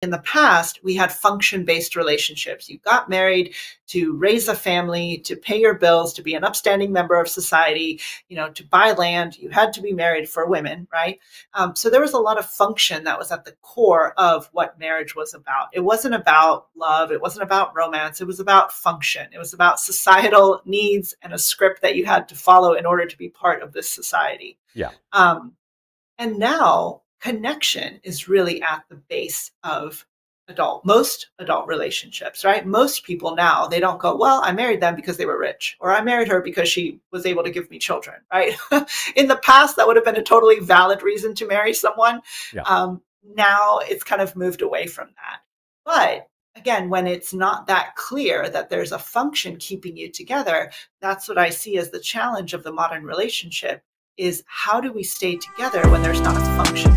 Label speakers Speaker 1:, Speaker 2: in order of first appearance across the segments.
Speaker 1: in the past, we had function-based relationships. You got married to raise a family, to pay your bills, to be an upstanding member of society, to buy land. You had to be married for women, right? So there was a lot of function that was at the core of what marriage was about. It wasn't about love. It wasn't about romance. It was about function. It was about societal needs and a script that you had to follow in order to be part of this society.
Speaker 2: Yeah.
Speaker 1: And now connection is really at the base of most adult relationships, right? Most people now, they don't go, well, I married them because they were rich, or I married her because she was able to give me children, right? In the past, that would have been a totally valid reason to marry someone.
Speaker 2: Yeah.
Speaker 1: Now it's kind of moved away from that. But again, when it's not that clear that there's a function keeping you together, that's what I see as the challenge of the modern relationship, is how do we stay together when there's not a function?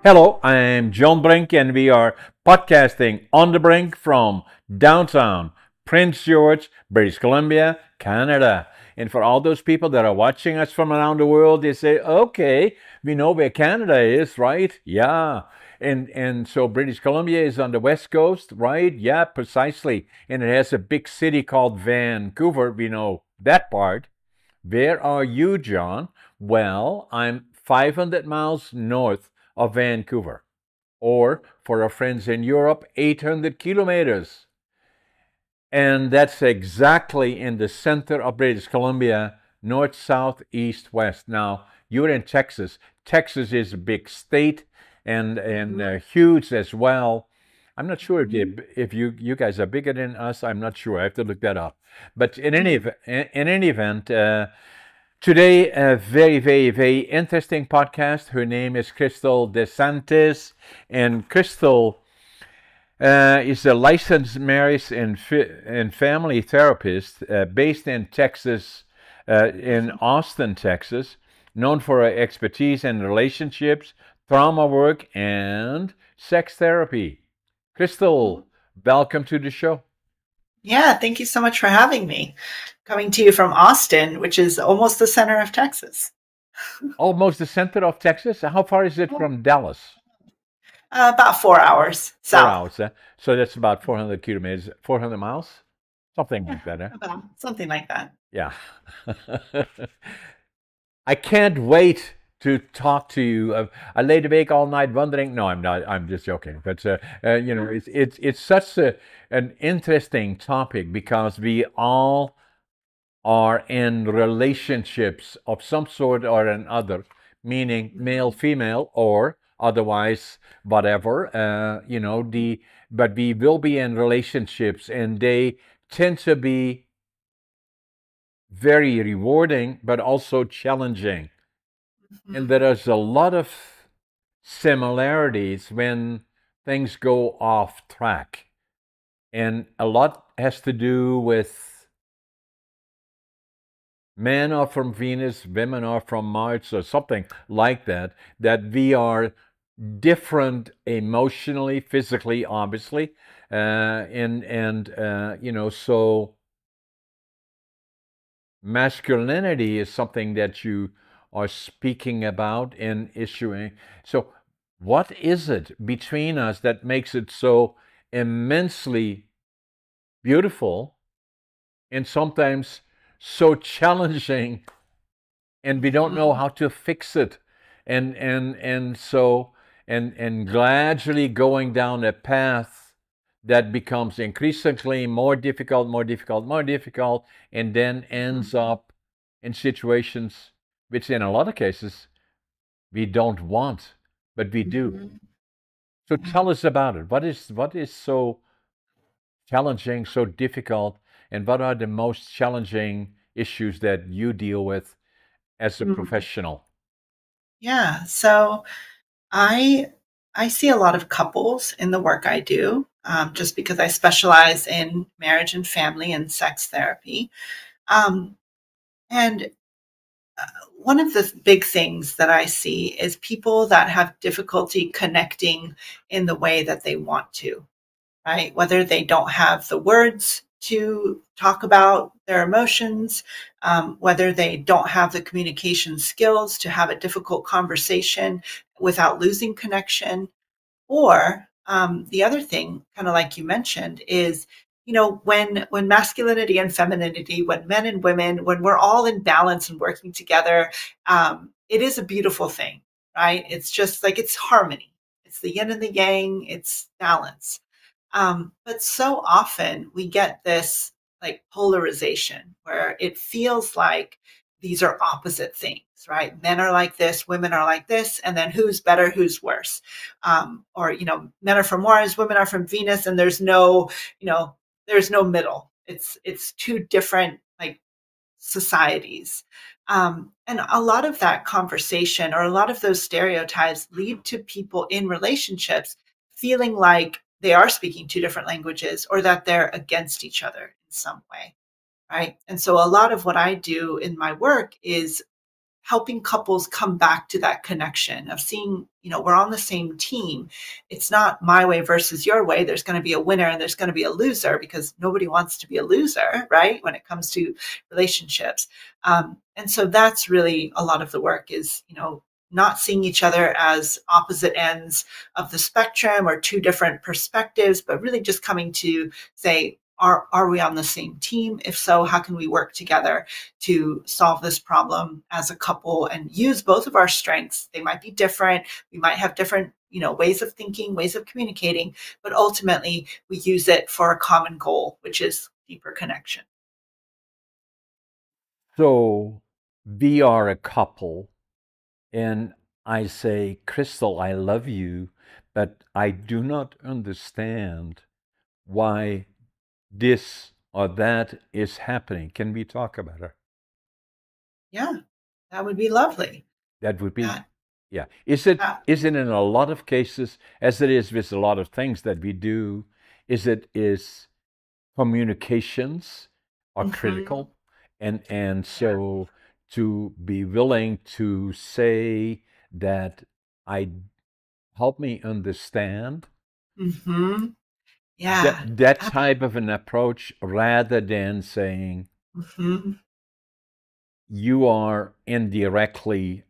Speaker 2: Hello, I'm John Brink, and we are podcasting on the Brink from downtown Prince George, British Columbia, Canada. And for all those people that are watching us from around the world, they say, okay, we know where Canada is, right? Yeah. And so British Columbia is on the west coast, right? Yeah, precisely. And it has a big city called Vancouver. We know that part. Where are you, John? Well, I'm 500 miles north of Vancouver. Or, for our friends in Europe, 800 kilometers. And that's exactly in the center of British Columbia, north, south, east, west. Now, you're in Texas. Texas is a big state and huge as well. I'm not sure if you guys are bigger than us. I'm not sure. I have to look that up. But in any event, today a very, very, very interesting podcast. Her name is Kristal DeSantis, and Kristal is a licensed marriage and family therapist based in Texas, in Austin, Texas, known for her expertise in relationships, trauma work, and sex therapy. Kristal, welcome to the show.
Speaker 1: Yeah, thank you so much for having me. Coming to you from Austin, which is almost the center of Texas.
Speaker 2: Almost the center of Texas? How far is it from Dallas?
Speaker 1: About 4 hours south.
Speaker 2: 4 hours. So that's about 400 kilometers, 400 miles? Something like that.
Speaker 1: About something like that.
Speaker 2: Yeah. I can't wait to talk to you. I laid awake all night wondering. No, I'm not. I'm just joking. But it's such an interesting topic because we all are in relationships of some sort or another, meaning male, female, or otherwise whatever. But we will be in relationships, and they tend to be very rewarding, but also challenging. And there is a lot of similarities when things go off track. And a lot has to do with men are from Venus, women are from Mars, or something like that, that we are different emotionally, physically, obviously. So masculinity is something that you are speaking about and issuing. So what is it between us that makes it so immensely beautiful and sometimes so challenging, and we don't know how to fix it, and gradually going down a path that becomes increasingly more difficult, and then ends up in situations which in a lot of cases we don't want, but we do. So tell us about it. What is so challenging, so difficult, and what are the most challenging issues that you deal with as a professional?
Speaker 1: Yeah, so I see a lot of couples in the work I do, just because I specialize in marriage and family and sex therapy. And one of the big things that I see is people that have difficulty connecting in the way that they want to, right? Whether they don't have the words to talk about their emotions, whether they don't have the communication skills to have a difficult conversation without losing connection. Or the other thing, kind of like you mentioned, is when masculinity and femininity, when men and women, when we're all in balance and working together, it is a beautiful thing, right? It's just like it's harmony. It's the yin and the yang. It's balance. But so often we get this like polarization where it feels like these are opposite things, right? Men are like this, women are like this, and then who's better, who's worse? Or, men are from Mars, women are from Venus, and you know, there's no middle. It's two different like societies. And a lot of that conversation or a lot of those stereotypes lead to people in relationships feeling like they are speaking two different languages or that they're against each other in some way. Right. And so a lot of what I do in my work is helping couples come back to that connection of seeing, we're on the same team. It's not my way versus your way. There's going to be a winner and there's going to be a loser because nobody wants to be a loser, right? When it comes to relationships. And so that's really a lot of the work is, not seeing each other as opposite ends of the spectrum or two different perspectives, but really just coming to say, are we on the same team? If so, how can we work together to solve this problem as a couple and use both of our strengths? They might be different. We might have different, ways of thinking, ways of communicating, but ultimately we use it for a common goal, which is deeper connection.
Speaker 2: So we are a couple, and I say, Kristal, I love you, but I do not understand why this or that is happening. Can we talk about it?
Speaker 1: Yeah, that would be lovely.
Speaker 2: That would be,
Speaker 1: That,
Speaker 2: yeah. Is it
Speaker 1: that
Speaker 2: is it in a lot of cases, as it is with a lot of things that we do, is communications are
Speaker 1: mhm,
Speaker 2: critical, and
Speaker 1: yeah.
Speaker 2: so to be willing to say that I help me understand
Speaker 1: Hmm.
Speaker 2: that
Speaker 1: Yeah.
Speaker 2: that type of an approach rather than saying
Speaker 1: Hmm.
Speaker 2: you are indirectly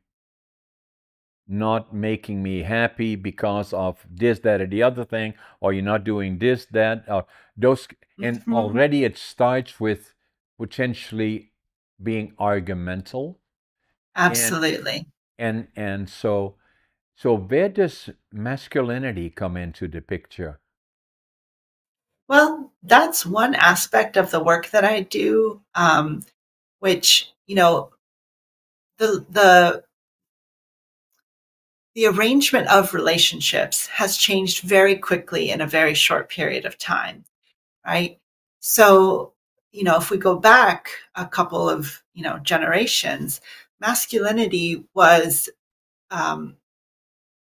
Speaker 2: not making me happy because of this, that, or the other thing, or you're not doing this, that, or those, and
Speaker 1: Hmm.
Speaker 2: already it starts with potentially being argumental, and
Speaker 1: Absolutely.
Speaker 2: and so where does masculinity come into the picture?
Speaker 1: Well, that's one aspect of the work that I do, which the the arrangement of relationships has changed very quickly in a very short period of time, right? So, if we go back a couple of generations, masculinity was um,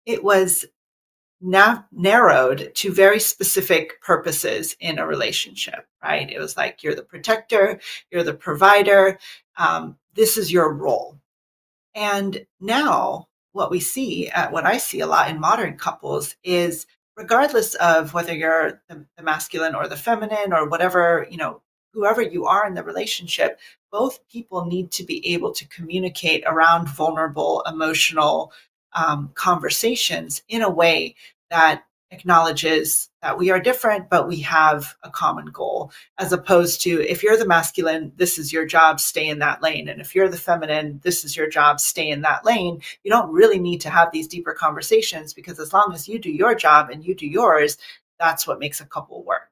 Speaker 1: it was narrowed to very specific purposes in a relationship, right? It was like you're the protector, you're the provider, this is your role. And now, what I see a lot in modern couples is regardless of whether you're the masculine or the feminine or whatever, whoever you are in the relationship, both people need to be able to communicate around vulnerable, emotional conversations in a way that acknowledges that we are different, but we have a common goal, as opposed to if you're the masculine, this is your job, stay in that lane. And if you're the feminine, this is your job, stay in that lane. You don't really need to have these deeper conversations because as long as you do your job and you do yours, that's what makes a couple work.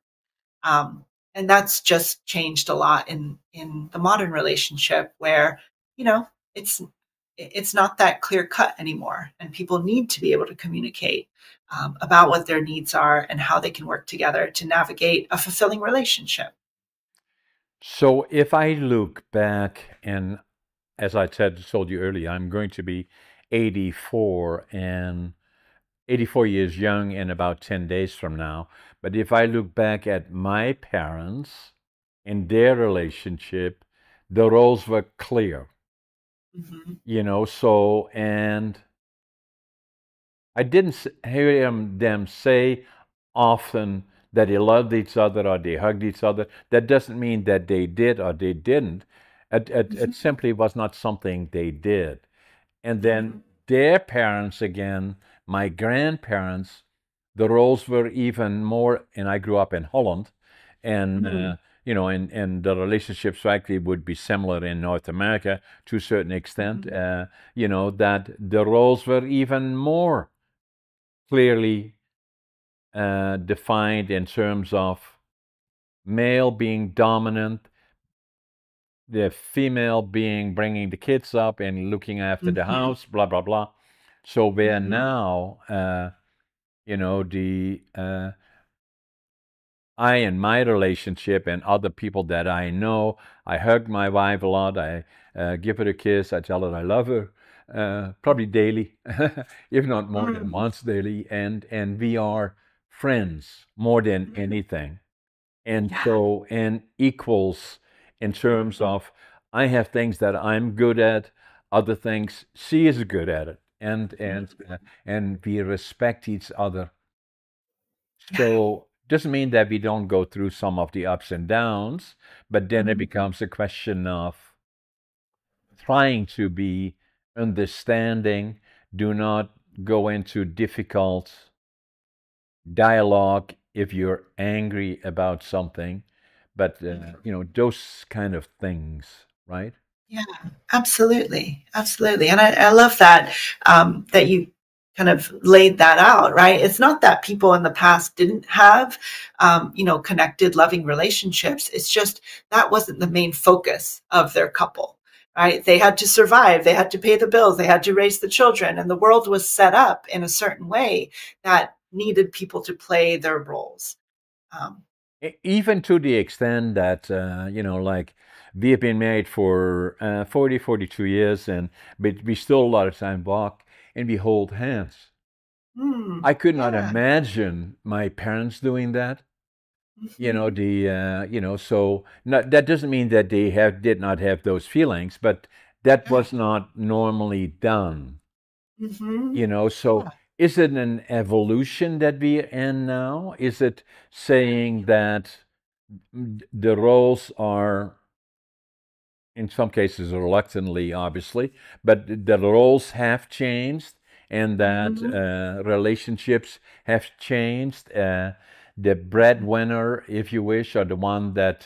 Speaker 1: Um, and that's just changed a lot in the modern relationship where, you know, it's it's not that clear cut anymore. And people need to be able to communicate about what their needs are and how they can work together to navigate a fulfilling relationship.
Speaker 2: So if I look back, and as I told you earlier, I'm going to be 84, and 84 years young in about 10 days from now. But if I look back at my parents and their relationship, the roles were clear,
Speaker 1: Hmm.
Speaker 2: so, and I didn't hear them say often that they loved each other or they hugged each other. That doesn't mean that they did or they didn't. It
Speaker 1: Mhm.
Speaker 2: simply was not something they did. And then
Speaker 1: Mhm.
Speaker 2: their parents again, my grandparents, the roles were even more. And I grew up in Holland, and
Speaker 1: Mhm.
Speaker 2: and the relationships actually would be similar in North America to a certain extent.
Speaker 1: Mhm.
Speaker 2: That the roles were even more clearly defined in terms of male being dominant, the female being bringing the kids up and looking after the
Speaker 1: Mhm.
Speaker 2: house, blah blah blah. So where
Speaker 1: Mhm.
Speaker 2: now, the I in my relationship and other people that I know, I hug my wife a lot. I give her a kiss. I tell her I love her, probably daily, if not more than
Speaker 1: Mhm.
Speaker 2: once daily. And we are friends more than anything. And
Speaker 1: Yeah.
Speaker 2: so, and equals in terms of I have things that I'm good at, other things she is good at it, and we respect each other.
Speaker 1: Yeah.
Speaker 2: So doesn't mean that we don't go through some of the ups and downs, but then it
Speaker 1: Mhm.
Speaker 2: becomes a question of trying to be understanding. Do not go into difficult dialogue if you're angry about something, but those kind of things, right?
Speaker 1: Yeah, absolutely, absolutely, and I love that that you kind of laid that out. Right, it's not that people in the past didn't have, connected, loving relationships. It's just that wasn't the main focus of their couple. Right, they had to survive, they had to pay the bills, they had to raise the children, and the world was set up in a certain way that needed people to play their roles. Um,
Speaker 2: Even to the extent that like we have been married for 40 42 years, and but we still a lot of time walk and we hold hands. I could not
Speaker 1: yeah.
Speaker 2: imagine my parents doing that.
Speaker 1: Hmm.
Speaker 2: So not, that doesn't mean that they have did not have those feelings, but that
Speaker 1: Yeah.
Speaker 2: was not normally done.
Speaker 1: Hmm.
Speaker 2: So is it an evolution that we're in now? Is it saying that the roles are, in some cases reluctantly, obviously, but the roles have changed and that
Speaker 1: Hmm.
Speaker 2: relationships have changed? The breadwinner, if you wish, or the one that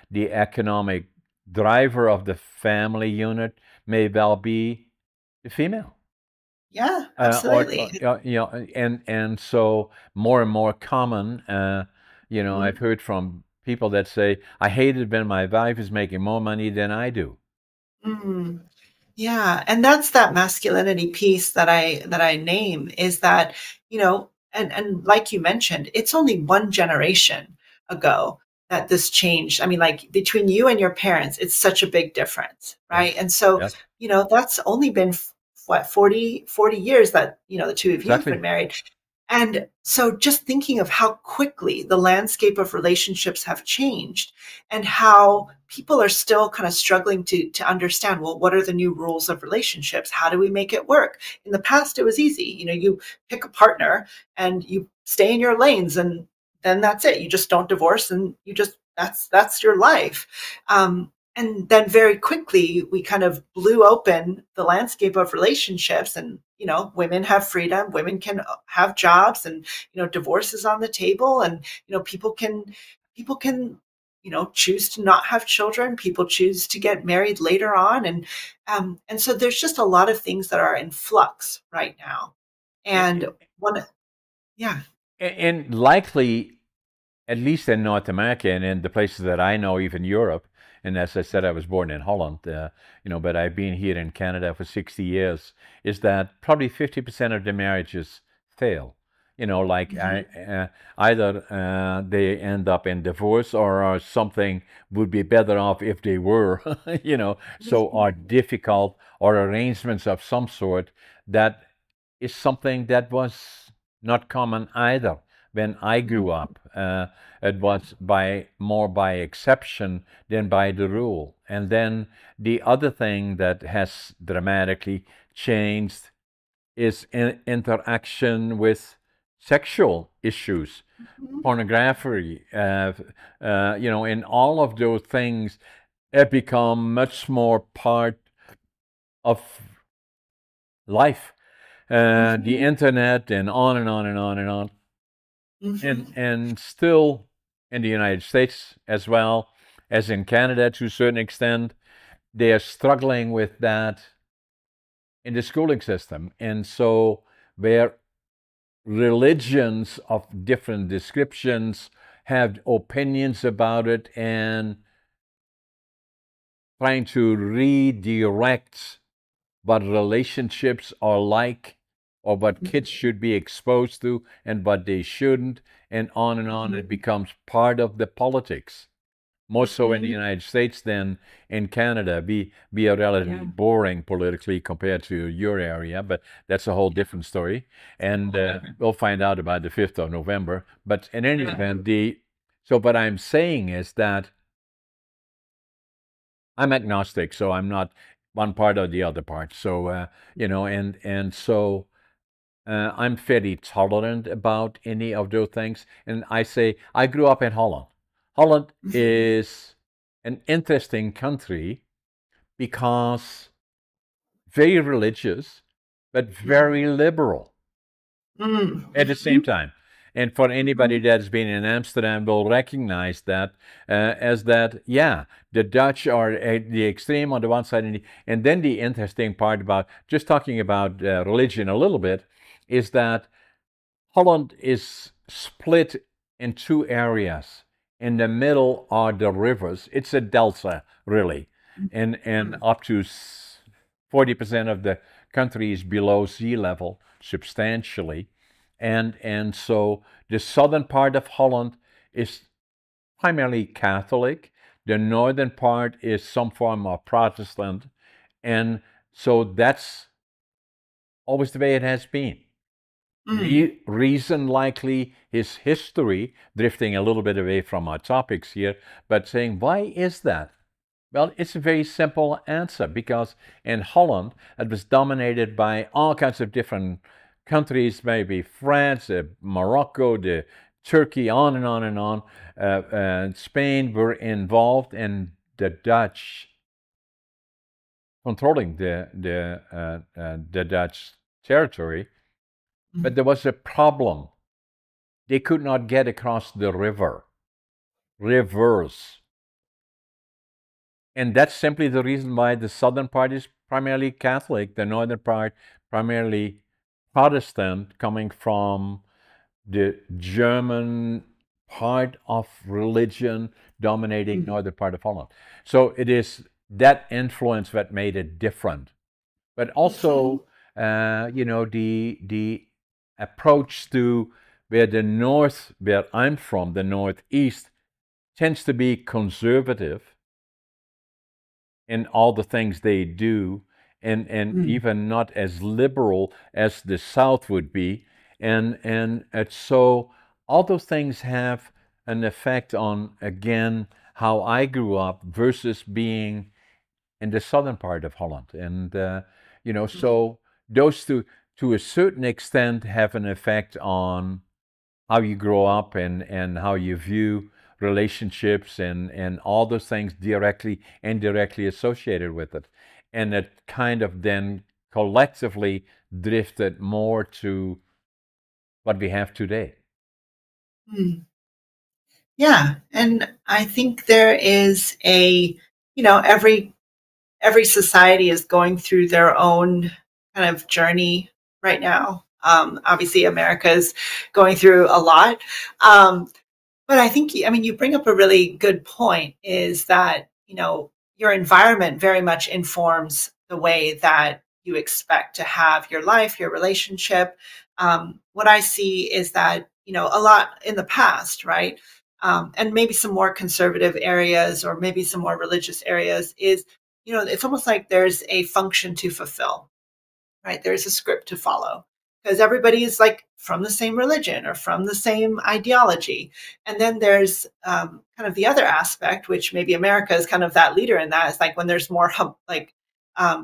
Speaker 2: the economic driver of the family unit may well be the female.
Speaker 1: Yeah,
Speaker 2: Or
Speaker 1: absolutely.
Speaker 2: and so more and more common. I've
Speaker 1: Mhm.
Speaker 2: heard from people that say, "I hate it when my wife is making more money than I do."
Speaker 1: Mm. Yeah, and that's that masculinity piece that I name is that, and like you mentioned, it's only one generation ago that this changed. I mean, like between you and your parents, it's such a big difference, right?
Speaker 2: Yes.
Speaker 1: And so,
Speaker 2: Yes.
Speaker 1: that's only been what 40 years that, the two of you have been
Speaker 2: Exactly.
Speaker 1: married. And so just thinking of how quickly the landscape of relationships have changed and how people are still kind of struggling to understand, well, what are the new rules of relationships? How do we make it work? In the past, it was easy. You pick a partner and you stay in your lanes and then that's it. You just don't divorce and you just, that's your life. And then very quickly, we kind of blew open the landscape of relationships and, women have freedom, women can have jobs and, divorce is on the table and, people can choose to not have children. People choose to get married later on, and so there's just a lot of things that are in flux right now. And one, yeah.
Speaker 2: And likely, at least in North America and in the places that I know, even Europe, and as I said, I was born in Holland, but I've been here in Canada for 60 years, is that probably 50% of the marriages fail.
Speaker 1: Mhm.
Speaker 2: Either they end up in divorce or something would be better off if they were, so are
Speaker 1: Mhm.
Speaker 2: difficult or arrangements of some sort. That is something that was not common either when I grew
Speaker 1: Mhm.
Speaker 2: up. It was by exception than by the rule. And then the other thing that has dramatically changed is interaction with sexual issues. pornography, and all of those things have become much more part of life. The internet and on and on and on and on. And still in the United States as well as in Canada to a certain extent, they are struggling with that in the schooling system. And so where religions of different descriptions have opinions about it and trying to redirect what relationships are like or what kids should be exposed to and what they shouldn't, and on. It becomes part of the politics. More so in the United States than in Canada. We are relatively boring politically compared to your area, but that's a whole different story. And we'll find out about the 5th of November. But in any event, so what I'm saying is that I'm agnostic, so I'm not one part or the other part. So, and so I'm fairly tolerant about any of those things. And I say, I grew up in Holland. Holland is an interesting country because very religious, but very liberal at the same time. And for anybody that's been in Amsterdam will recognize that as that, yeah, the Dutch are at the extreme on the one side. And then the interesting part about just talking about religion a little bit is that Holland is split in two areas. In the middle are the rivers. It's a delta, really. And up to 40% of the country is below sea level substantially. And so the southern part of Holland is primarily Catholic. The northern part is some form of Protestant. And so that's always the way it has been. Reason likely is history, drifting a little bit away from our topics here, but saying, why is that? Well, it's a very simple answer because in Holland, it was dominated by all kinds of different countries, maybe France, Morocco, Turkey, on and on and on. Spain were involved, and the Dutch controlling the Dutch territory. But there was a problem. They could not get across the rivers. And that's simply the reason why the southern part is primarily Catholic, the northern part primarily Protestant, coming from the German part of religion dominating northern part of Holland. So it is that influence that made it different. But also, the approach to where I'm from, the Northeast, tends to be conservative in all the things they do, and even not as liberal as the South would be. And so all those things have an effect on, again, how I grew up versus being in the southern part of Holland. And, so those two, to a certain extent, have an effect on how you grow up and how you view relationships and all those things directly, indirectly associated with it. And it kind of then collectively drifted more to what we have today.
Speaker 1: Yeah. And I think there is every society is going through their own kind of journey right now. Obviously, America is going through a lot. But I think, you bring up a really good point is that, your environment very much informs the way that you expect to have your life, your relationship. What I see is that, a lot in the past, right? And maybe some more conservative areas or maybe some more religious areas is, it's almost like there's a function to fulfill, right? There's a script to follow because everybody is like from the same religion or from the same ideology. And then there's kind of the other aspect, which maybe America is kind of that leader in that, is like when there's more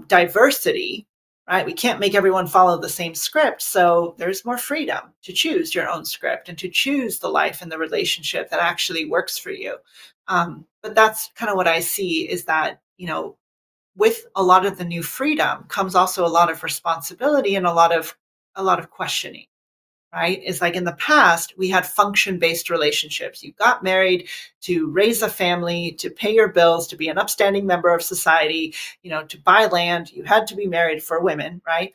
Speaker 1: diversity, right? We can't make everyone follow the same script. So there's more freedom to choose your own script and to choose the life and the relationship that actually works for you. But that's kind of what I see is that, with a lot of the new freedom comes also a lot of responsibility and a lot of questioning, right? It's like in the past, we had function based relationships. You got married to raise a family, to pay your bills, to be an upstanding member of society, to buy land. You had to be married for women, right?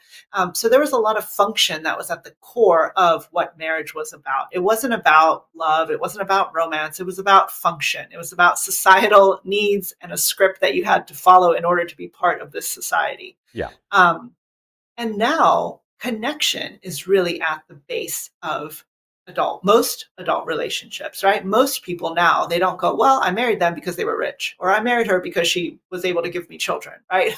Speaker 1: So there was a lot of function that was at the core of what marriage was about. It wasn't about love. It wasn't about romance. It was about function. It was about societal needs and a script that you had to follow in order to be part of this society.
Speaker 2: Yeah.
Speaker 1: And now connection is really at the base of most adult relationships, right? Most people now, they don't go, well, I married them because they were rich, or I married her because she was able to give me children, right?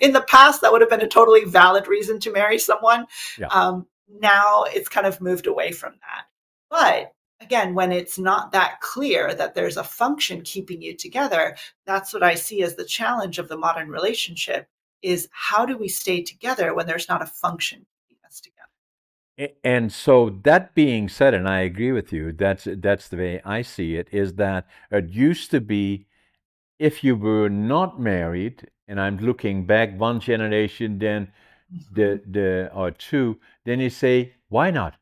Speaker 1: In the past, that would have been a totally valid reason to marry someone.
Speaker 2: Yeah.
Speaker 1: Now it's kind of moved away from that. But again, when it's not that clear that there's a function keeping you together, that's what I see as the challenge of the modern relationship is how do we stay together when there's not a function keeping us together?
Speaker 2: And so that being said, and I agree with you, that's the way I see it, is that it used to be if you were not married, and I'm looking back one generation, then the or two, then you say, why not?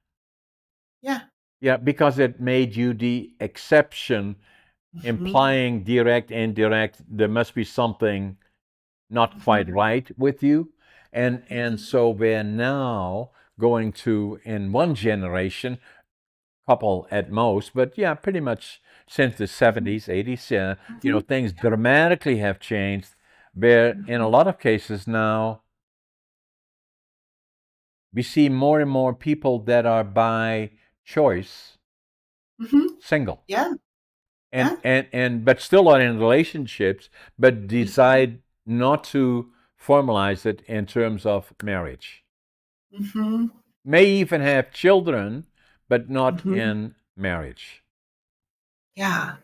Speaker 1: Yeah.
Speaker 2: Yeah, because it made you the exception, implying direct, indirect, there must be something not quite right with you. And so we're now going to, in one generation, couple at most, but yeah, pretty much since the 70s, 80s, things dramatically have changed, where in a lot of cases now we see more and more people that are by choice single.
Speaker 1: Yeah.
Speaker 2: And, but still are in relationships, but decide not to formalize it in terms of marriage. May even have children, but not in marriage.
Speaker 1: Yeah.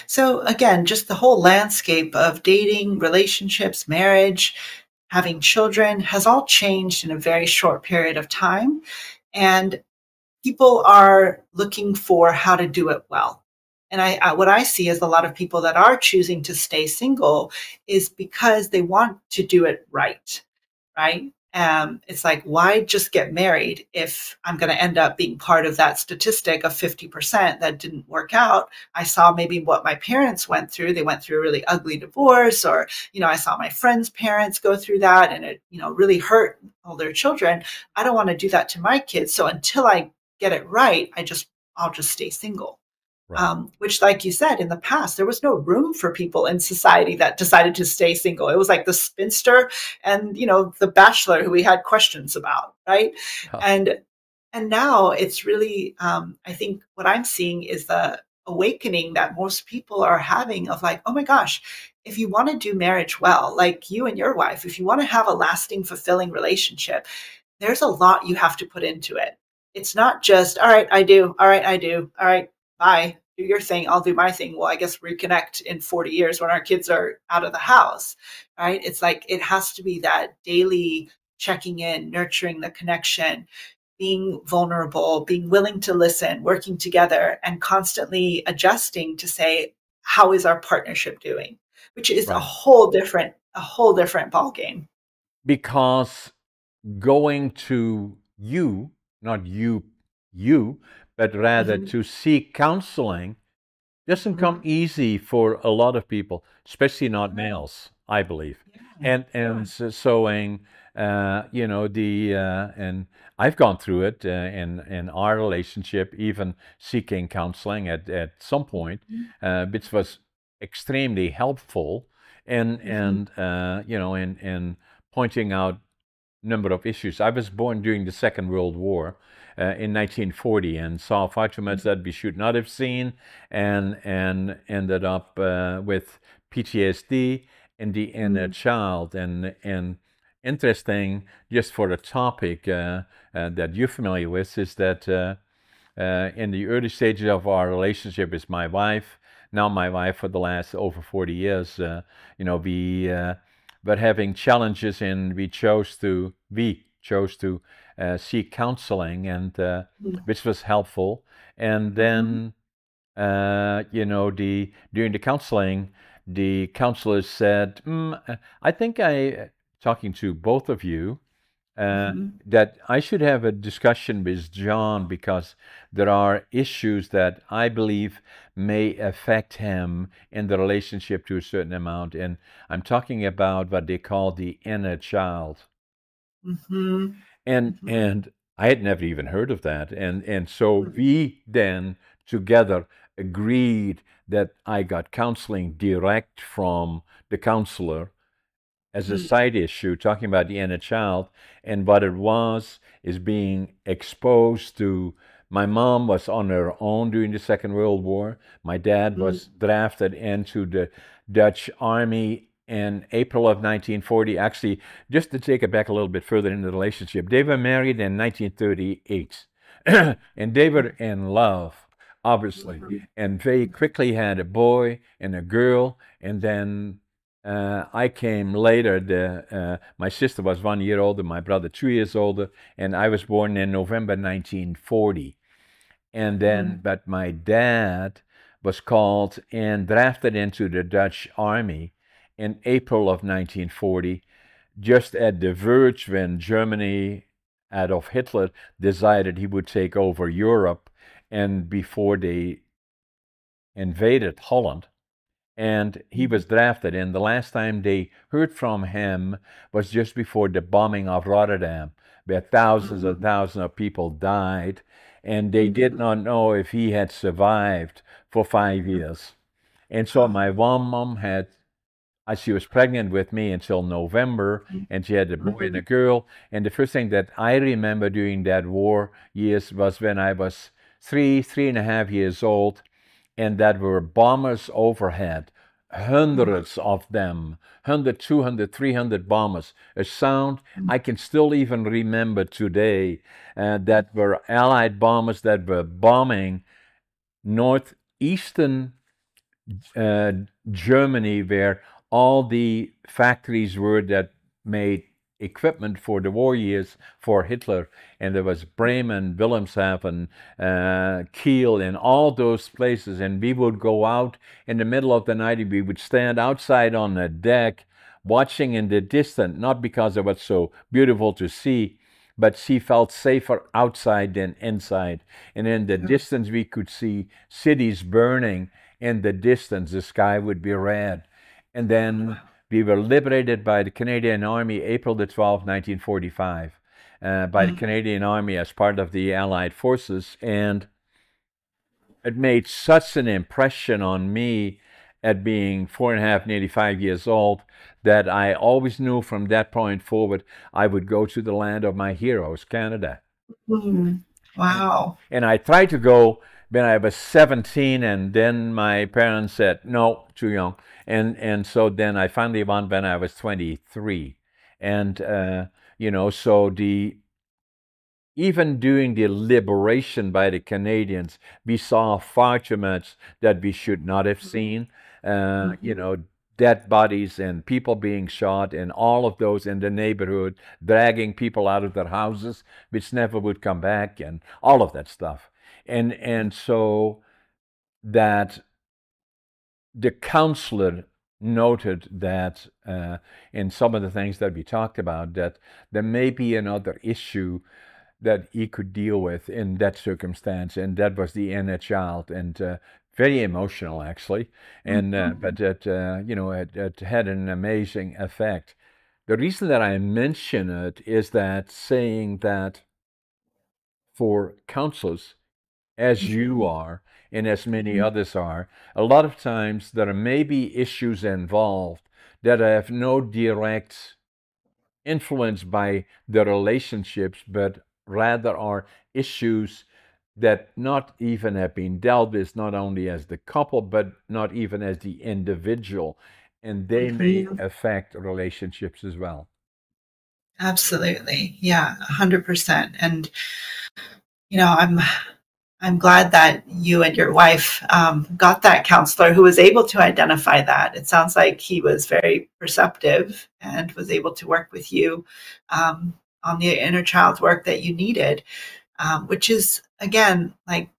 Speaker 1: So again, just the whole landscape of dating, relationships, marriage, having children has all changed in a very short period of time. And people are looking for how to do it well. And what I see is a lot of people that are choosing to stay single is because they want to do it right, right? It's like, why just get married if I'm going to end up being part of that statistic of 50% that didn't work out? I saw maybe what my parents went through. They went through a really ugly divorce, or, I saw my friends' parents go through that and it, really hurt all their children. I don't want to do that to my kids. So until I get it right, I'll just stay single.
Speaker 2: Right.
Speaker 1: Which, like you said, in the past, there was no room for people in society that decided to stay single. It was like the spinster and, the bachelor who we had questions about, right?
Speaker 2: Huh.
Speaker 1: And now it's really, I think what I'm seeing is the awakening that most people are having of like, oh my gosh, if you want to do marriage well, like you and your wife, if you want to have a lasting, fulfilling relationship, there's a lot you have to put into it. It's not just, all right, I do. All right, I do. All right, bye. Do your thing. I'll do my thing. Well, I guess reconnect in 40 years when our kids are out of the house, right? It's like it has to be that daily checking in, nurturing the connection, being vulnerable, being willing to listen, working together, and constantly adjusting to say, how is our partnership doing? Which is
Speaker 2: Right.
Speaker 1: a whole different ball game.
Speaker 2: Because going to you, not you, but rather to seek counseling doesn't come easy for a lot of people, especially not males, I believe. And sewing, and I've gone through it in our relationship, even seeking counseling at some point, which was extremely helpful, and in pointing out number of issues. I was born during the Second World War in 1940 and saw far too much that we should not have seen, and ended up with PTSD in the inner child. And interesting, just for the topic that you're familiar with, is that in the early stages of our relationship with my wife, now my wife for the last over 40 years, but having challenges, and we chose to seek counseling, and which was helpful. And then during the counseling, the counselor said, I think talking to both of you, that I should have a discussion with John, because there are issues that I believe may affect him in the relationship to a certain amount. And I'm talking about what they call the inner child. And I had never even heard of that. And so we then together agreed that I got counseling direct from the counselor as a side issue, talking about the inner child. And what it was is being exposed to. My mom was on her own during the Second World War. My dad was drafted into the Dutch Army in April of 1940. Actually, just to take it back a little bit further in the relationship, they were married in 1938. And they were in love, obviously. And they quickly had a boy and a girl. And then I came later. My sister was 1 year older, my brother 2 years older, and I was born in November 1940. And then, but my dad was called and drafted into the Dutch Army in April of 1940, just at the verge when Germany, Adolf Hitler, decided he would take over Europe, and before they invaded Holland. And he was drafted, and the last time they heard from him was just before the bombing of Rotterdam, where thousands and thousands of people died, and they did not know if he had survived for 5 years. And so my mom had, she was pregnant with me until November, and she had a boy and a girl. And the first thing that I remember during that war years was when I was 3.5 years old, and that were bombers overhead, hundreds of them, 100, 200, 300 bombers. A sound I can still even remember today, that were Allied bombers that were bombing northeastern Germany, where all the factories were that made equipment for the war years for Hitler. And there was Bremen, Wilhelmshaven, Kiel, and all those places. And we would go out in the middle of the night, and we would stand outside on the deck watching in the distance, not because it was so beautiful to see, but she felt safer outside than inside. And in the distance, we could see cities burning. In the distance, the sky would be red. And then we were liberated by the Canadian Army, April the 12th, 1945, by the Canadian Army as part of the Allied forces. And it made such an impression on me at being 4.5, nearly 5 years old, that I always knew from that point forward I would go to the land of my heroes, Canada.
Speaker 1: Wow.
Speaker 2: And I tried to go when I was 17, and then my parents said, no, too young. And so then I finally went when I was 23. And, so even during the liberation by the Canadians, we saw far too much that we should not have seen. Dead bodies and people being shot, and all of those in the neighborhood, dragging people out of their houses, which never would come back, and all of that stuff. And so that the counselor noted that in some of the things that we talked about, that there may be another issue that he could deal with in that circumstance, and that was the inner child. And very emotional, actually, and but it had an amazing effect. The reason that I mention it is that saying that for counselors, as you are and as many others are, a lot of times there may be issues involved that have no direct influence by the relationships, but rather are issues that not even have been dealt with, not only as the couple, but not even as the individual. And they may affect relationships as well.
Speaker 1: Absolutely. Yeah, 100%. And, I'm I'm glad that you and your wife got that counselor who was able to identify that. It sounds like he was very perceptive and was able to work with you on the inner child work that you needed, which is, again, like,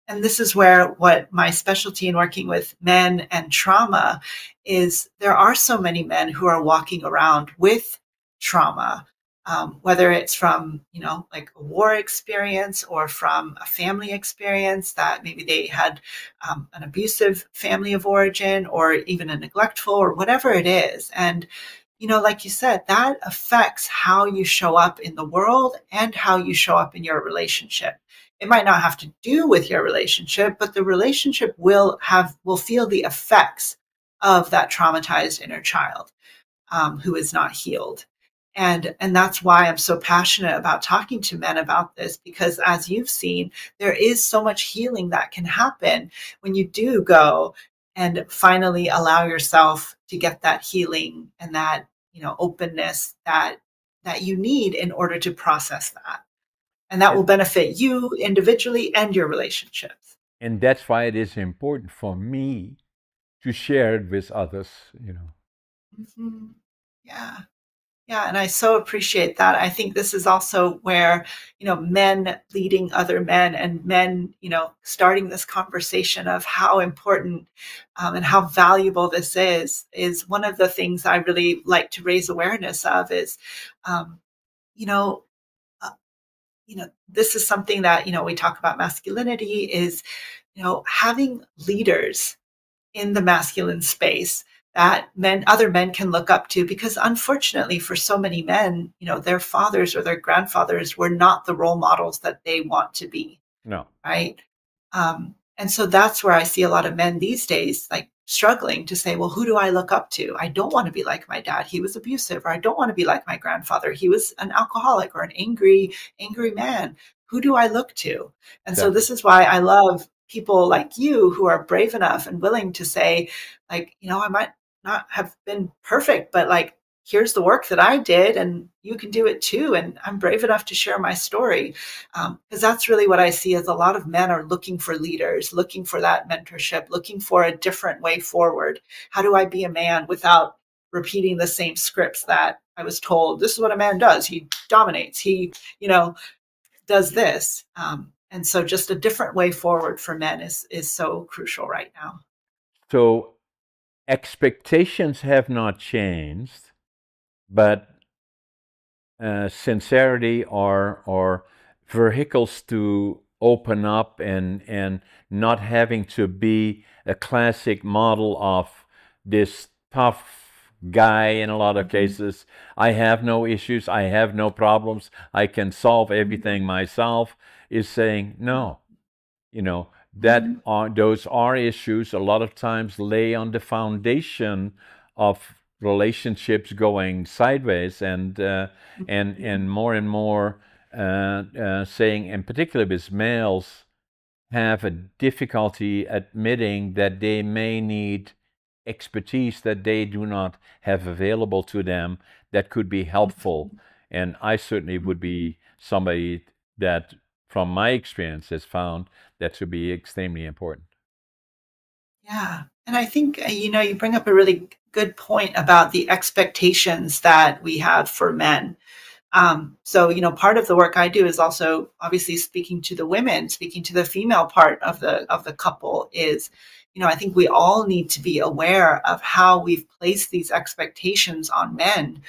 Speaker 1: and this is where what my specialty in working with men and trauma is, there are so many men who are walking around with trauma, whether it's from, like a war experience or from a family experience that maybe they had an abusive family of origin or even a neglectful or whatever it is. And, like you said, that affects how you show up in the world and how you show up in your relationship. It might not have to do with your relationship, but the relationship will feel the effects of that traumatized inner child who is not healed. And that's why I'm so passionate about talking to men about this, because as you've seen, there is so much healing that can happen when you do go and finally allow yourself to get that healing and that, openness that you need in order to process that. And that will
Speaker 2: And,
Speaker 1: benefit you individually and your relationships.
Speaker 2: and that's why it is important for me to share it with others, you know.
Speaker 1: Hmm. Yeah. Yeah. And I so appreciate that. I think this is also where, men leading other men and men, starting this conversation of how important and how valuable this is one of the things I really like to raise awareness of is, um, you know, uh, this is something that, we talk about masculinity is, having leaders in the masculine space that other men can look up to, because unfortunately for so many men, their fathers or their grandfathers were not the role models that they want to be,
Speaker 2: No.
Speaker 1: right? And so that's where I see a lot of men these days, like struggling to say, well, who do I look up to? I don't want to be like my dad. He was abusive. Or I don't want to be like my grandfather. He was an alcoholic or an angry man. Who do I look to? And so
Speaker 2: Exactly.
Speaker 1: this is why I love people like you who are brave enough and willing to say, like, I might not have been perfect, but like, here's the work that I did and you can do it too. And I'm brave enough to share my story. Because that's really what I see, is a lot of men are looking for leaders, looking for that mentorship, looking for a different way forward. How do I be a man without repeating the same scripts that I was told? This is what a man does. He dominates. He, does this. And so just a different way forward for men is so crucial right now.
Speaker 2: So expectations have not changed, but sincerity or vehicles to open up and not having to be a classic model of this tough guy in a lot of
Speaker 1: Mm-hmm.
Speaker 2: cases. I have no issues, I have no problems, I can solve everything myself, is saying no. You know,
Speaker 1: Mm-hmm.
Speaker 2: those are issues a lot of times lay on the foundation of relationships going sideways, and more and more saying, in particular with males, have a difficulty admitting that they may need expertise that they do not have available to them that could be helpful. And I certainly would
Speaker 1: Mm-hmm.
Speaker 2: be somebody that, from my experience, has found that to be extremely important.
Speaker 1: Yeah. And I think, you bring up a really good point about the expectations that we have for men. So, part of the work I do is also obviously speaking to the women, speaking to the female part of the couple is, I think we all need to be aware of how we've placed these expectations on men,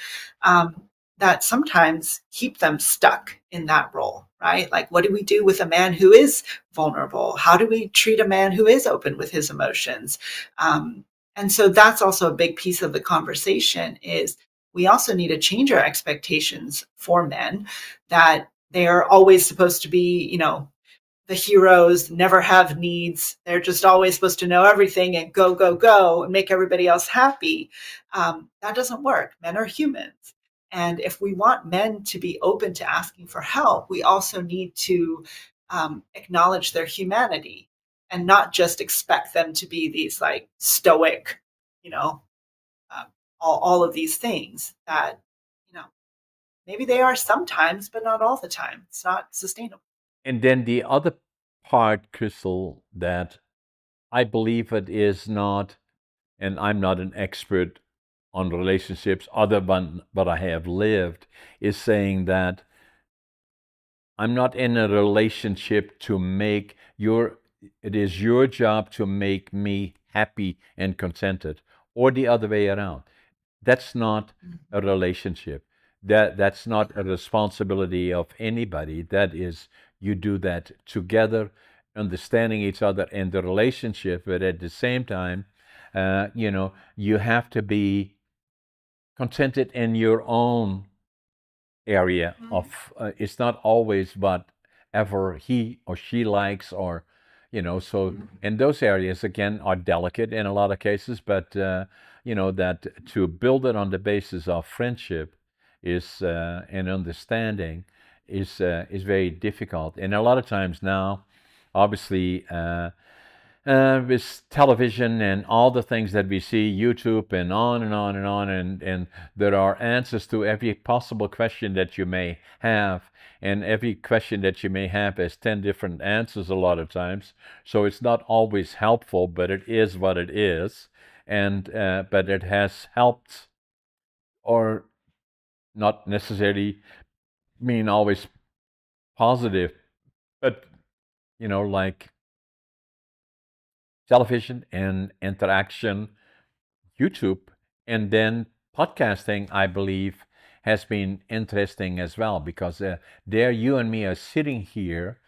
Speaker 1: that sometimes keep them stuck in that role, right? Like, what do we do with a man who is vulnerable? How do we treat a man who is open with his emotions? And so that's also a big piece of the conversation is we also need to change our expectations for men, that they are always supposed to be, the heroes, never have needs. They're just always supposed to know everything and go, go, go and make everybody else happy. That doesn't work. Men are humans. And if we want men to be open to asking for help, we also need to acknowledge their humanity and not just expect them to be these like stoic, you know, um, all of these things that, you know, maybe they are sometimes, but not all the time. It's not sustainable.
Speaker 2: And then the other part, Crystal, that I believe it is not, and I'm not an expert on relationships other than what I have lived, is saying that I'm not in a relationship to make your, it is your job to make me happy and contented, or the other way around. That's not a relationship. That's not a responsibility of anybody. That is, you do that together, understanding each other in the relationship, but at the same time, you have to be contented in your own area of it's not always whatever he or she likes, or so. And those areas again are delicate in a lot of cases, but that to build it on the basis of friendship is and understanding is very difficult. And a lot of times now, obviously, with television and all the things that we see, YouTube and on and on and on, and there are answers to every possible question that you may have, and every question that you may have has 10 different answers a lot of times. So it's not always helpful, but it is what it is, and but it has helped, or not necessarily mean always positive, but like television and interaction, YouTube, and then podcasting, I believe, has been interesting as well, because there you and me are sitting here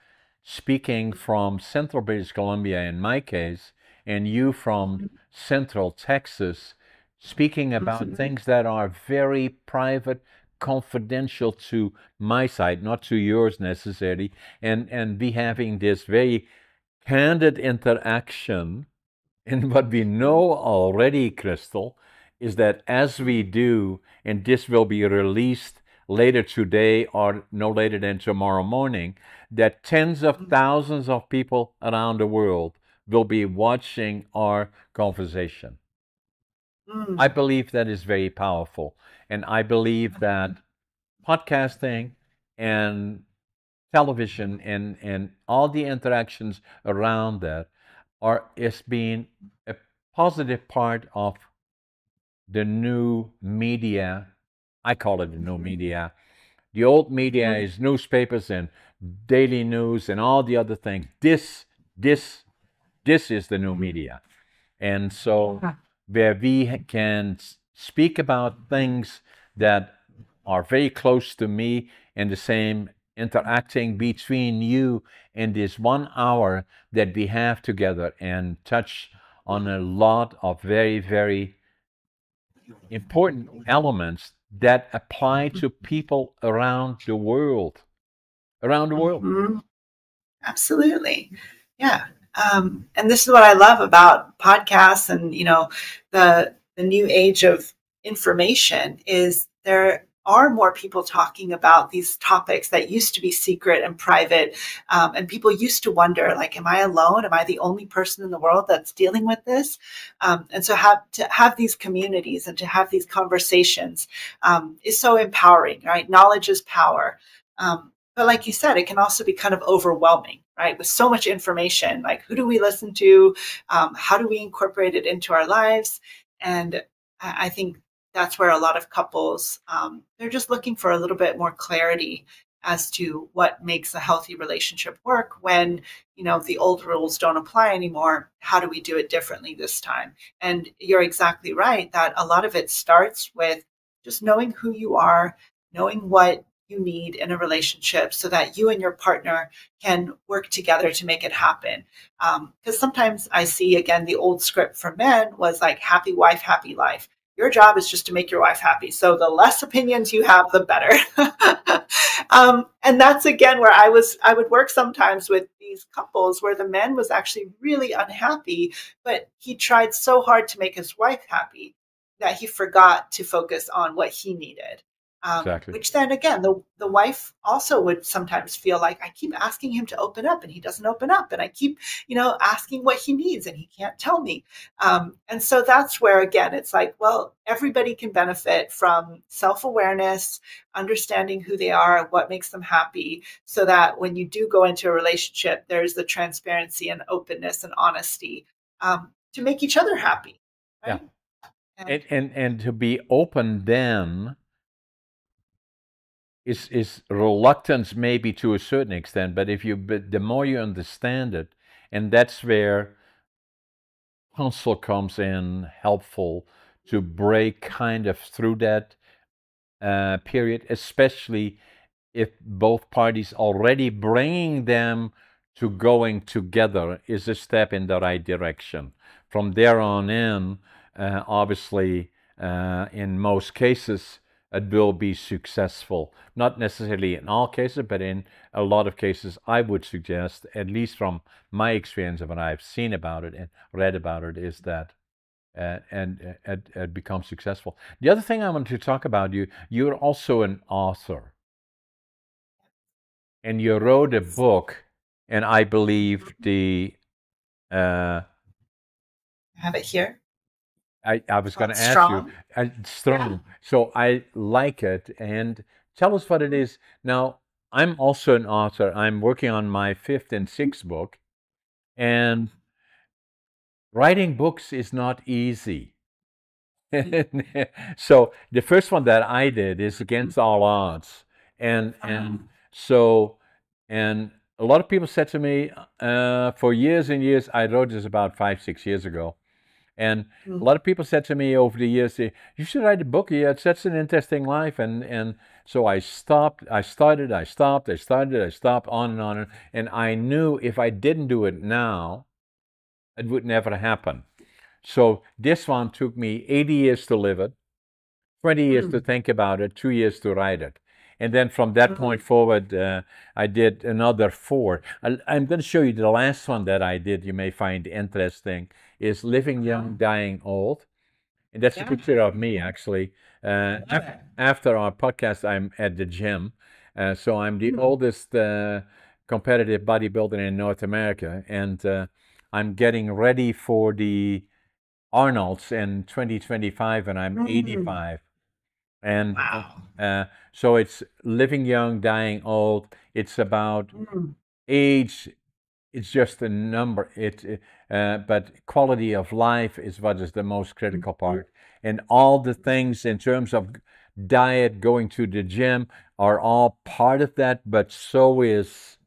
Speaker 2: speaking from central British Columbia in my case, and you from central Texas, speaking about things that are very private, confidential to my side, not to yours necessarily, and be having this very candid interaction. And what we know already, Crystal, is that as we do, and this will be released later today or no later than tomorrow morning, that tens of thousands of people around the world will be watching our conversation. I believe that is very powerful. And I believe that podcasting and television and all the interactions around that is being a positive part of the new media. I call it the new media. The old media is newspapers and daily news and all the other things. This this is the new media. And so, where we can speak about things that are very close to me, and the same interacting between you in this 1 hour that we have together, and touch on a lot of very, very important elements that apply to people around the world. Around the world.
Speaker 1: Absolutely. Yeah. And this is what I love about podcasts and, the new age of information is there are more people talking about these topics that used to be secret and private. And people used to wonder, like, am I alone? Am I the only person in the world that's dealing with this? And so to have these communities and to have these conversations is so empowering, right? Knowledge is power. But like you said, it can also be kind of overwhelming, right? With so much information, like who do we listen to? How do we incorporate it into our lives? And I think that's where a lot of couples, they're just looking for a little bit more clarity as to what makes a healthy relationship work when, the old rules don't apply anymore. How do we do it differently this time? And you're exactly right that a lot of it starts with just knowing who you are, knowing what you need in a relationship so that you and your partner can work together to make it happen. Because sometimes I see, again, the old script for men was like, happy wife, happy life. Your job is just to make your wife happy. So the less opinions you have, the better. And that's, again, where I would work sometimes with these couples where the man was actually really unhappy, but he tried so hard to make his wife happy that he forgot to focus on what he needed.
Speaker 2: Exactly.
Speaker 1: Which then again, the wife also would sometimes feel like I keep asking him to open up and he doesn't open up, and I keep, asking what he needs and he can't tell me. And so that's where, again, it's like, well, everybody can benefit from self awareness, understanding who they are, what makes them happy, so that when you do go into a relationship, there's the transparency and openness and honesty to make each other happy,
Speaker 2: Yeah.
Speaker 1: right?
Speaker 2: And
Speaker 1: And
Speaker 2: and to be open then is reluctance maybe to a certain extent, but the more you understand it, and that's where counsel comes in helpful to break kind of through that period, especially if both parties already bringing them to going together is a step in the right direction. From there on in, obviously, in most cases, it will be successful. Not necessarily in all cases, but in a lot of cases, I would suggest, at least from my experience of what I've seen about it and read about it, is that it becomes successful. The other thing I want to talk about, you're also an author, and you wrote a book, and I believe uh,
Speaker 1: I have it here.
Speaker 2: I
Speaker 1: It's
Speaker 2: was going
Speaker 1: called
Speaker 2: to ask you,
Speaker 1: Strong.
Speaker 2: strong. So I like it, and tell us what it is. Now, I'm also an author. I'm working on my fifth and sixth book, and writing books is not easy. So the first one that I did is against all odds, and so and a lot of people said to me for years and years. I wrote this about 5 6 years ago, and a
Speaker 1: Mm.
Speaker 2: lot of people said to me over the years, "You should write a book. Yeah, it's such an interesting life." And so I stopped. I started. I stopped. I started. I stopped. On and on. And I knew if I didn't do it now, it would never happen. So this one took me 80 years to live it, 20 years to
Speaker 1: Mm.
Speaker 2: think about it, 2 years to write it. And then from that point
Speaker 1: Mm.
Speaker 2: forward, I did another four. I'm going to show you the last one that I did, you may find interesting, is Living Young, Dying Old. And that's a
Speaker 1: Yeah.
Speaker 2: picture of me, actually. After our podcast, I'm at the gym. So I'm the
Speaker 1: Mm.
Speaker 2: oldest competitive bodybuilder in North America. And I'm getting ready for the Arnold's in 2025, and I'm
Speaker 1: Mm.
Speaker 2: 85. And
Speaker 1: Wow.
Speaker 2: so it's living young, dying old. It's about
Speaker 1: Mm.
Speaker 2: age. It's just a number. But quality of life is what is the most critical part. And all the things in terms of diet, going to the gym, are all part of that. But so is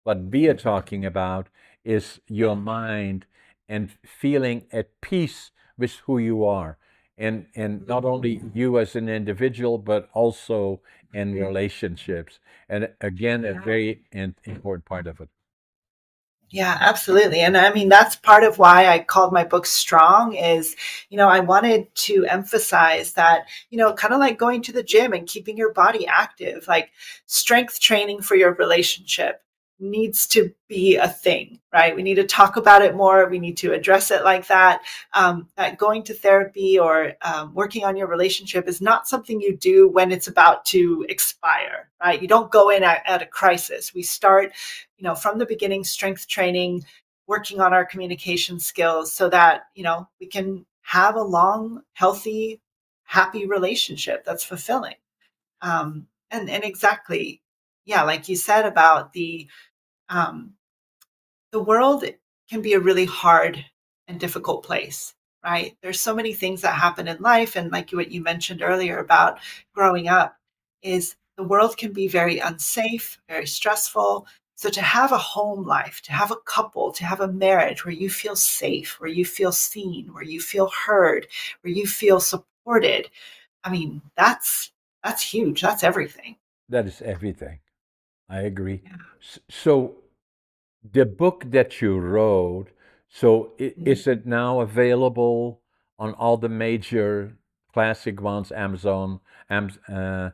Speaker 2: what we are talking about is your mind and feeling at peace with who you are. And not only you as an individual, but also in relationships. And again, a very important part of it.
Speaker 1: Yeah, absolutely. And I mean, that's part of why I called my book Strong is, I wanted to emphasize that, kind of like going to the gym and keeping your body active, like strength training for your relationship needs to be a thing, right? We need to talk about it more. We need to address it like that. That going to therapy or working on your relationship is not something you do when it's about to expire, right? You don't go in at a crisis. We start from the beginning, strength training, working on our communication skills so that, we can have a long, healthy, happy relationship that's fulfilling. And exactly, yeah, like you said about um, the world can be a really hard and difficult place, right? There's so many things that happen in life. And like what you mentioned earlier about growing up, is the world can be very unsafe, very stressful. So to have a home life, to have a couple, to have a marriage where you feel safe, where you feel seen, where you feel heard, where you feel supported, I mean, that's huge. That's everything.
Speaker 2: That is everything. I agree.
Speaker 1: Yeah.
Speaker 2: So the book that you wrote, so is it now available on all the major classic ones, Amazon, and on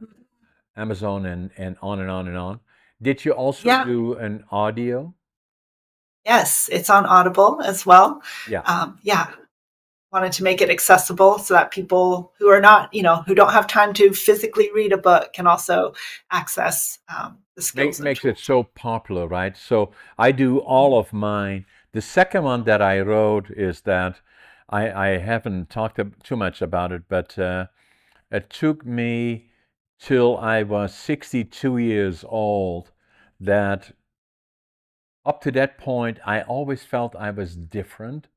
Speaker 2: and on and on? Did you also
Speaker 1: Yeah.
Speaker 2: do an audio?
Speaker 1: Yes, it's on Audible as well.
Speaker 2: Yeah.
Speaker 1: Yeah. wanted to make it accessible so that people who are not, who don't have time to physically read a book can also access the skills and
Speaker 2: Makes it
Speaker 1: tools.
Speaker 2: so popular, right? So I do all of mine. The second one that I wrote is that I haven't talked too much about it, but it took me till I was 62 years old that up to that point I always felt I was different,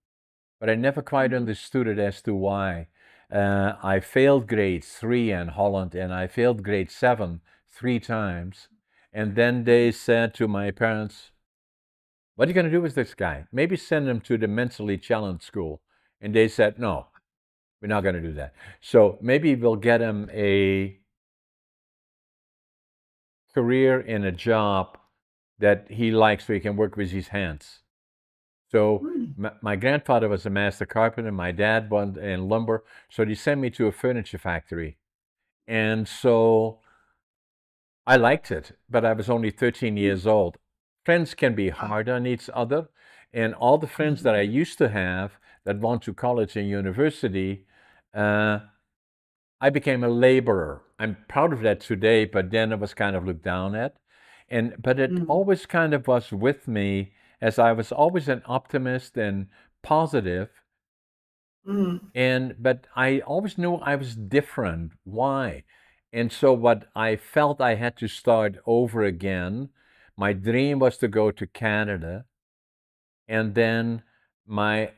Speaker 2: but I never quite
Speaker 1: Mhm.
Speaker 2: understood it as to why. I failed grade 3 in Holland and I failed grade 7 3 times. And then they said to my parents, what are you going to do with this guy? Maybe send him to the mentally challenged school. And they said, no, we're not going to do that. So maybe we'll get him a career in a job that he likes so he can work with his hands. So
Speaker 1: Mm.
Speaker 2: my grandfather was a master carpenter. My dad was in lumber. So they sent me to a furniture factory. And so I liked it, but I was only 13 years old. Friends can be
Speaker 1: Wow.
Speaker 2: hard on each other. And all the friends that I
Speaker 1: Mhm.
Speaker 2: used to have that went to college and university, uh, I became a laborer. I'm proud of that today, but then it was kind of looked down at. But it
Speaker 1: Mm.
Speaker 2: always kind of was with me as I was always an optimist and positive.
Speaker 1: Mm.
Speaker 2: But I always knew I was different. Why? And so what I felt I had to start over again. My dream was to go to Canada, and then my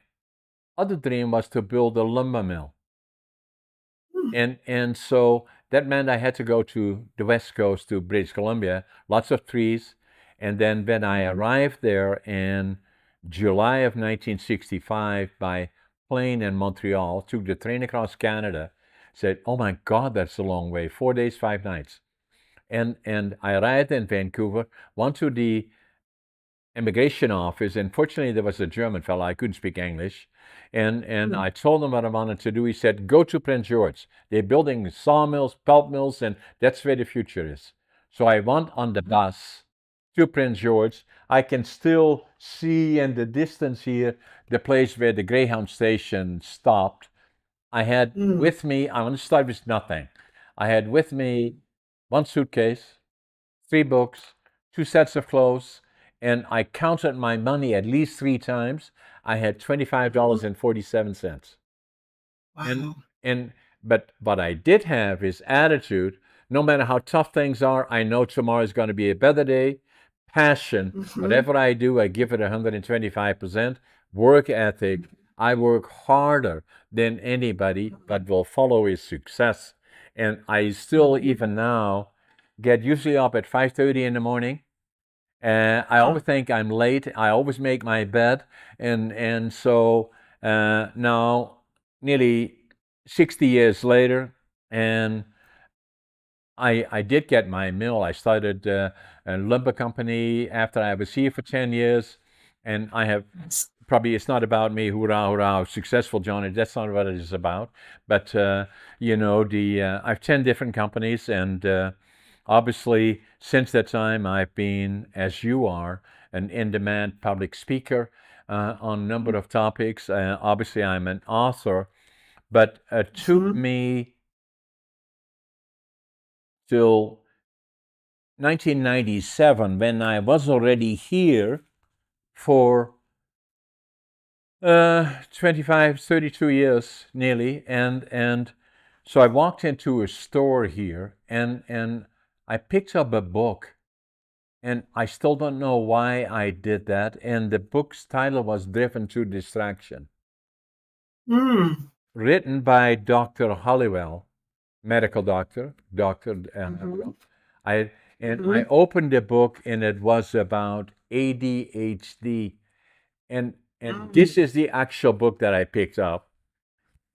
Speaker 2: other dream was to build a lumber mill.
Speaker 1: Mm.
Speaker 2: And so that meant I had to go to the West Coast to British Columbia, lots of trees. And then when I
Speaker 1: Mhm.
Speaker 2: arrived there in July of 1965 by plane in Montreal, took the train across Canada, said, oh my God, that's a long way, 4 days, 5 nights. And I arrived in Vancouver, went to the immigration office, and fortunately there was a German fellow. I couldn't speak English, and
Speaker 1: Mm.
Speaker 2: I told him what I wanted to do. He said, "Go to Prince George. They're building sawmills, pulp mills, and that's where the future is." So I went on the bus to Prince George. I can still see in the distance here the place where the Greyhound station stopped. I had
Speaker 1: Mm.
Speaker 2: with me. I want to start with nothing. I had with me one suitcase, 3 books, 2 sets of clothes, and I counted my money at least 3 times. I had
Speaker 1: Mhm.
Speaker 2: $25.47. And
Speaker 1: Wow.
Speaker 2: and but what I did have is attitude. No matter how tough things are, I know tomorrow is going to be a better day. Passion.
Speaker 1: Mhm.
Speaker 2: Whatever I do, I give it 125%. Work ethic. I work harder than anybody, but will follow is success. And I still,
Speaker 1: Mhm.
Speaker 2: even now, get usually up at 5:30 in the morning. I
Speaker 1: Huh.
Speaker 2: always think I'm late. I always make my bed, and so now, nearly 60 years later, and I did get my mill. I started a lumber company after I was here for 10 years, and I have
Speaker 1: Yes.
Speaker 2: probably it's not about me, hurrah, hurrah, how successful Johnny. That's not what it is about. But I have 10 different companies, and obviously since that time I've been, as you are, an in-demand public speaker on a number of topics. Obviously, I'm an author, but it took
Speaker 1: Mhm.
Speaker 2: me till 1997 when I was already here for 25, 32 years nearly, and so I walked into a store here, and I picked up a book, and I still don't know why I did that. And the book's title was Driven to Distraction,
Speaker 1: Mm.
Speaker 2: written by Dr. Halliwell, medical Dr.
Speaker 1: Mhm.
Speaker 2: Halliwell. I I
Speaker 1: Mhm.
Speaker 2: opened the book, and it was about ADHD, and
Speaker 1: Mm.
Speaker 2: this is the actual book that I picked up.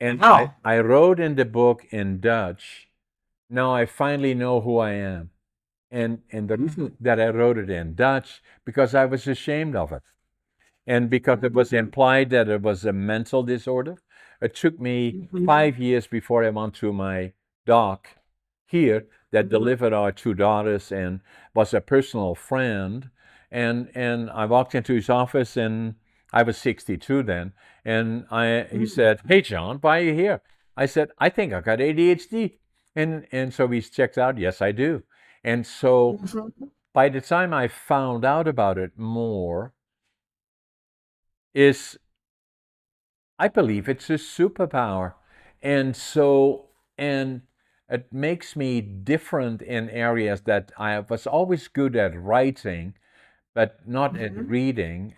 Speaker 2: And
Speaker 1: Wow.
Speaker 2: I wrote in the book in Dutch. Now I finally know who I am. And the reason that I wrote it in Dutch, because I was ashamed of it. And because it was implied that it was a mental disorder. It took me
Speaker 1: Mhm.
Speaker 2: 5 years before I went to my doc here that delivered our 2 daughters and was a personal friend. And I walked into his office, and I was 62 then, and he
Speaker 1: Mm.
Speaker 2: said, "Hey, John, why are you here?" I said, "I think I got ADHD," and so he checks out. Yes, I do. And so
Speaker 1: Mhm.
Speaker 2: by the time I found out about it more, is I believe it's a superpower, and so and it makes me different in areas that I was always good at writing but not at
Speaker 1: Mhm.
Speaker 2: reading.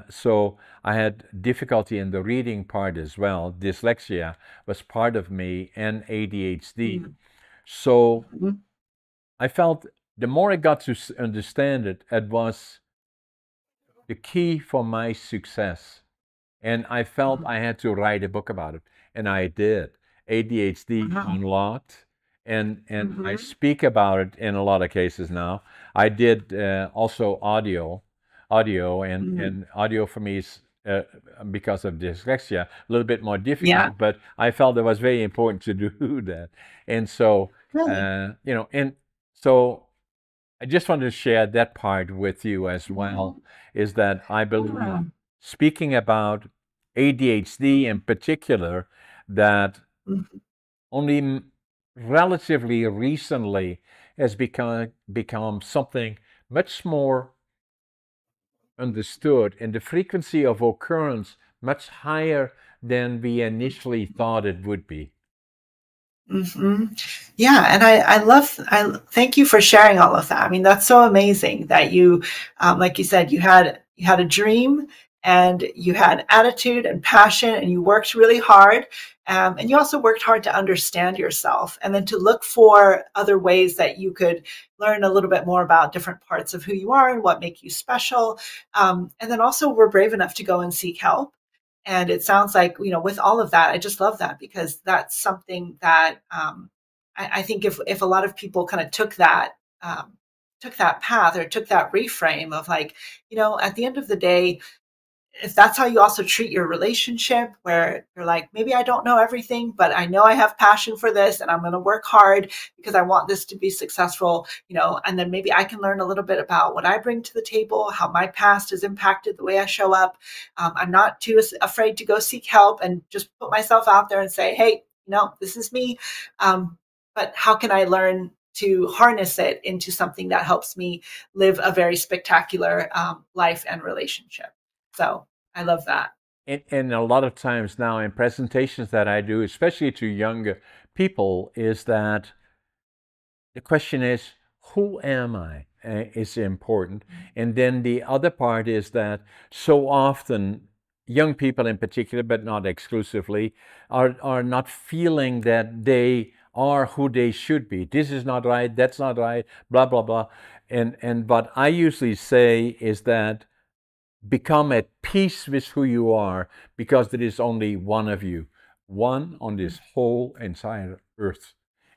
Speaker 2: So I had difficulty in the reading part as well. Dyslexia was part of me and ADHD.
Speaker 1: Mm.
Speaker 2: So
Speaker 1: Mhm.
Speaker 2: I felt the more I got to understand it, it was the key for my success. And I felt
Speaker 1: Mhm.
Speaker 2: I had to write a book about it, and I did. ADHD
Speaker 1: Wow.
Speaker 2: Unlocked, and I
Speaker 1: Mhm.
Speaker 2: speak about it in a lot of cases now. I did also audio,
Speaker 1: Mm.
Speaker 2: and audio for me is because of dyslexia a little bit more
Speaker 1: Yeah.
Speaker 2: difficult, but I felt it was very important to do that, and so
Speaker 1: Really.
Speaker 2: and so I just wanted to share that part with you as well, is that I believe,
Speaker 1: Yeah.
Speaker 2: speaking about ADHD in particular, that
Speaker 1: Mhm.
Speaker 2: only relatively recently has become something much more understood, and the frequency of occurrence much higher than we initially thought it would be.
Speaker 1: Hmm. Yeah, and I thank you for sharing all of that. I mean, that's so amazing that you, like you said, you had a dream and you had attitude and passion, and you worked really hard, and you also worked hard to understand yourself, and then to look for other ways that you could learn a little bit more about different parts of who you are and what make you special, and then also were brave enough to go and seek help. And it sounds like, with all of that, I just love that, because that's something that, I think if a lot of people kind of took that path, or took that reframe of like, at the end of the day, if that's how you also treat your relationship, where you're like, maybe I don't know everything, but I know I have passion for this, and I'm going to work hard because I want this to be successful, and then maybe I can learn a little bit about what I bring to the table, how my past has impacted the way I show up. I'm not too afraid to go seek help and just put myself out there and say, hey, this is me. But how can I learn to harness it into something that helps me live a very spectacular life and relationship? So I love that.
Speaker 2: And a lot of times now in presentations that I do, especially to younger people, is that the question is, who am I? Is important. And then the other part is that so often young people in particular, but not exclusively, are not feeling that they are who they should be. This is not right, that's not right, blah, blah, blah. And what I usually say is that become at peace with who you are, because there is only one of you, one on this whole entire earth,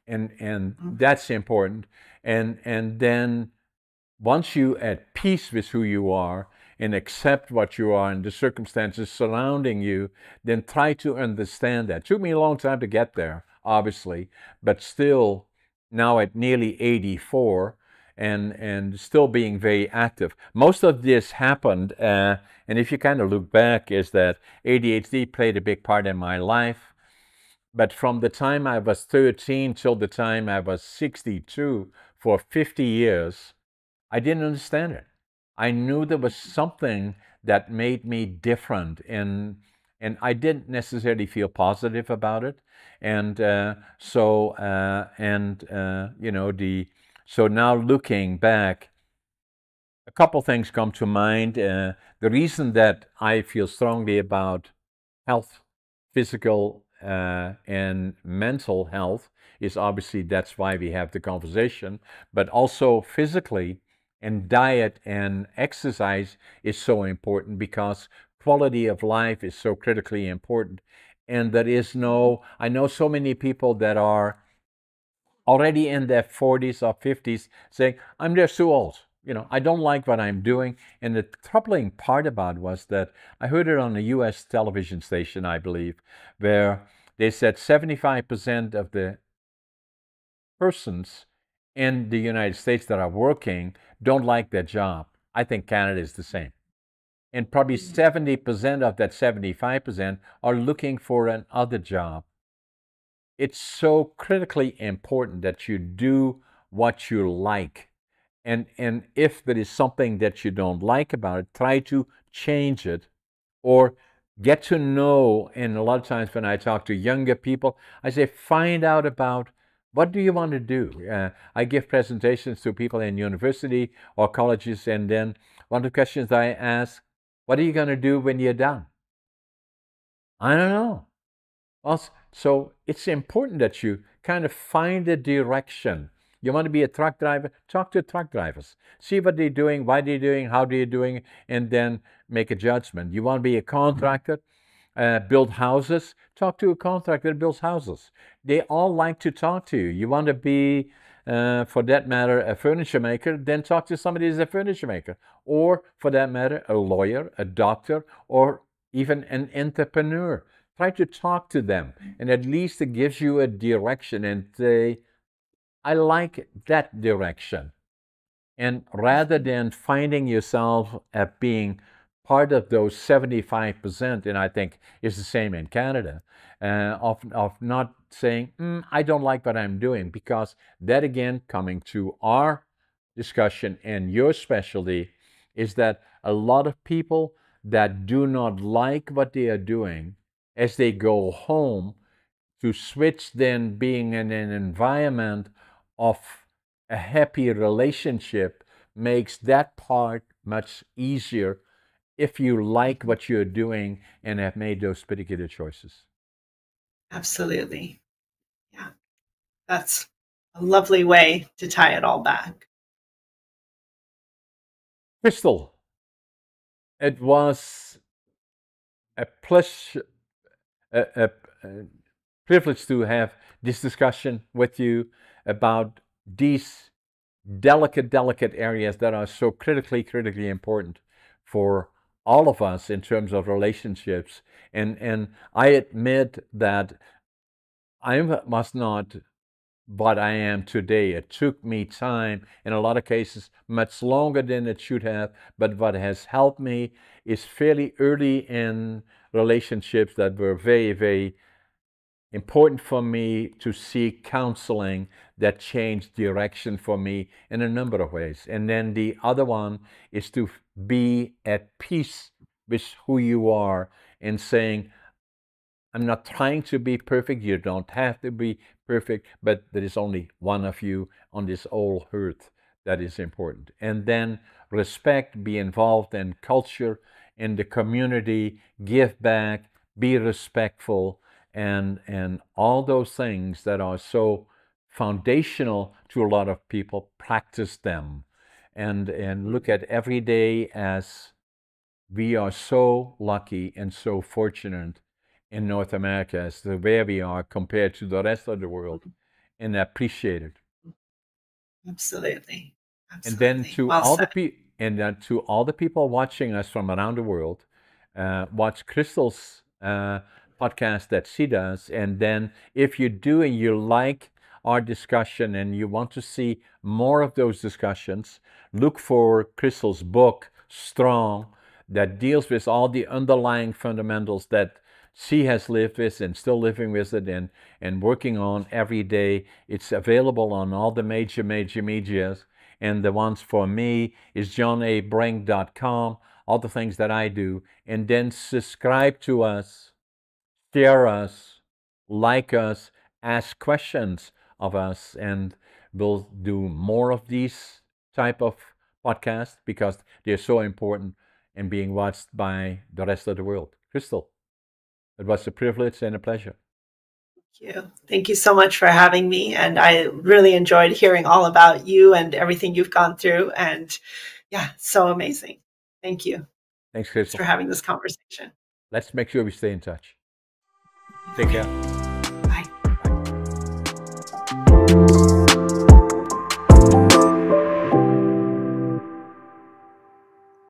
Speaker 2: and
Speaker 1: Mhm.
Speaker 2: that's important. And then once you at peace with who you are and accept what you are and the circumstances surrounding you, then try to understand that. Took me a long time to get there, obviously, but still, now at nearly 84, and still being very active. Most of this happened, and if you kind of look back, is that ADHD played a big part in my life. But from the time I was 13 till the time I was 62, for 50 years, I didn't understand it. I knew there was something that made me different, and I didn't necessarily feel positive about it. And the so now looking back, a couple things come to mind. The reason that I feel strongly about health, physical and mental health, is obviously that's why we have the conversation, but also physically, and diet and exercise is so important, because quality of life is so critically important. And there is no, I know so many people that are already in their 40s or 50s saying, I'm just too old. I don't like what I'm doing. And the troubling part about it was that I heard it on a US television station, I believe, where they said 75% of the persons in the United States that are working don't like their job. I think Canada is the same. And probably 70% of that 75% are looking for another job. It's so critically important that you do what you like. And if there is something that you don't like about it, try to change it or get to know. And a lot of times when I talk to younger people, I say, find out about what do you want to do. I give presentations to people in university or colleges, and then one of the questions I ask, what are you going to do when you're done? I don't know. Well, so it's important that you kind of find a direction. You want to be a truck driver? Talk to truck drivers. See what they're doing, why they're doing, how they're doing, and then make a judgment. You want to be a contractor, build houses? Talk to a contractor that builds houses. They all like to talk to you. You want to be, for that matter, a furniture maker? Then talk to somebody who's a furniture maker. Or, for that matter, a lawyer, a doctor, or even an entrepreneur. Try to talk to them, and at least it gives you a direction and say, I like that direction. And rather than finding yourself at being part of those 75%, and I think it's the same in Canada, of not saying, I don't like what I'm doing, because that again, coming to our discussion and your specialty, is that a lot of people that do not like what they are doing, as they go home, to switch then being in an environment of a happy relationship makes that part much easier if you like what you're doing and have made those particular choices.
Speaker 1: Absolutely. Yeah. That's a lovely way to tie it all back.
Speaker 2: Kristal, it was a pleasure, a privilege to have this discussion with you about these delicate areas that are so critically important for all of us in terms of relationships. And I admit that I was not what I am today. It took me time, in a lot of cases, much longer than it should have. But what has helped me is fairly early in relationships that were very important for me to seek counseling that changed direction for me in a number of ways. And then the other one is to be at peace with who you are and saying, I'm not trying to be perfect. You don't have to be perfect, but there is only one of you on this whole earth. That is important. And then respect, be involved in culture, in the community, give back, be respectful, and all those things that are so foundational to a lot of people, practice them. And look at every day as we are so lucky and so fortunate in North America as to where we are compared to the rest of the world, and appreciate it.
Speaker 1: Absolutely.
Speaker 2: And then
Speaker 1: Absolutely.
Speaker 2: to
Speaker 1: Well
Speaker 2: all
Speaker 1: said.
Speaker 2: to all the people watching us from around the world, watch Kristal's podcast that she does, and then if you do and you like our discussion and you want to see more of those discussions, look for Kristal's book Strong, that deals with all the underlying fundamentals that she has lived with and still living with it and working on every day. It's available on all the major medias. And the ones for me is johnabrink.com, all the things that I do. And then subscribe to us, share us, like us, ask questions of us, and we'll do more of these type of podcasts because they're so important and being watched by the rest of the world. Kristal, it was a privilege and a pleasure.
Speaker 1: Thank you. Thank you so much for having me. And I really enjoyed hearing all about you and everything you've gone through. And yeah, so amazing. Thank you.
Speaker 2: Thanks,
Speaker 1: Thanks
Speaker 2: Kristal.
Speaker 1: for having this conversation.
Speaker 2: Let's make sure we stay in touch. Take care.